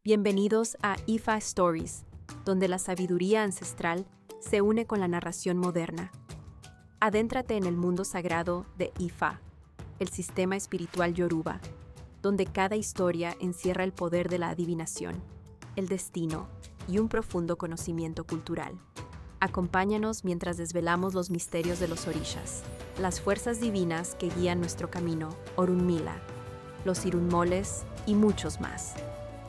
Bienvenidos a Ifa Stories, donde la sabiduría ancestral se une con la narración moderna. Adéntrate en el mundo sagrado de Ifa, el sistema espiritual yoruba, donde cada historia encierra el poder de la adivinación, el destino y un profundo conocimiento cultural. Acompáñanos mientras desvelamos los misterios de los orishas, las fuerzas divinas que guían nuestro camino, Orunmila, los irunmoles y muchos más.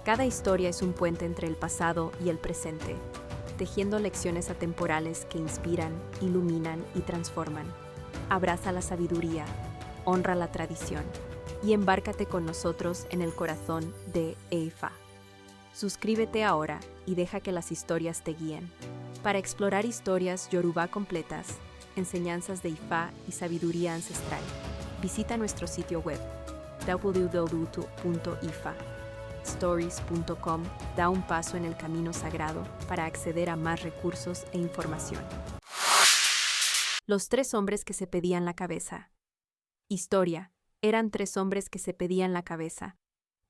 Cada historia es un puente entre el pasado y el presente, tejiendo lecciones atemporales que inspiran, iluminan y transforman. Abraza la sabiduría, honra la tradición y embárcate con nosotros en el corazón de Ifa. Suscríbete ahora y deja que las historias te guíen. Para explorar historias yoruba completas, enseñanzas de Ifa y sabiduría ancestral, visita nuestro sitio web www.ifastories.com. Da un paso en el camino sagrado para acceder a más recursos e información. Los tres hombres que se pedían la cabeza. Historia. Eran tres hombres que se pedían la cabeza.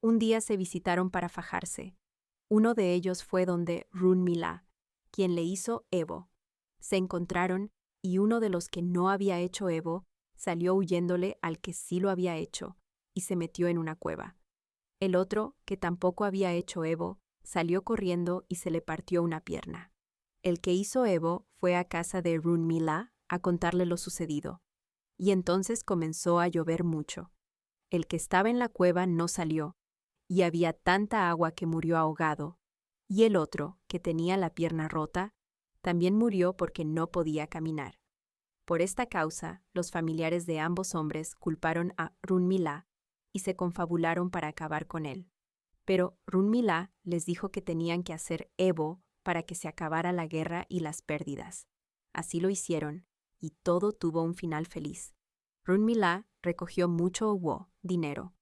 Un día se visitaron para fajarse. Uno de ellos fue donde Runmila, quien le hizo Evo. Se encontraron y uno de los que no había hecho Evo salió huyéndole al que sí lo había hecho y se metió en una cueva. El otro, que tampoco había hecho Evo, salió corriendo y se le partió una pierna. El que hizo Evo fue a casa de Runmila a contarle lo sucedido. Y entonces comenzó a llover mucho. El que estaba en la cueva no salió, y había tanta agua que murió ahogado. Y el otro, que tenía la pierna rota, también murió porque no podía caminar. Por esta causa, los familiares de ambos hombres culparon a Runmila y se confabularon para acabar con él. Pero Runmila les dijo que tenían que hacer Evo para que se acabara la guerra y las pérdidas. Así lo hicieron, y todo tuvo un final feliz. Runmila recogió mucho dinero,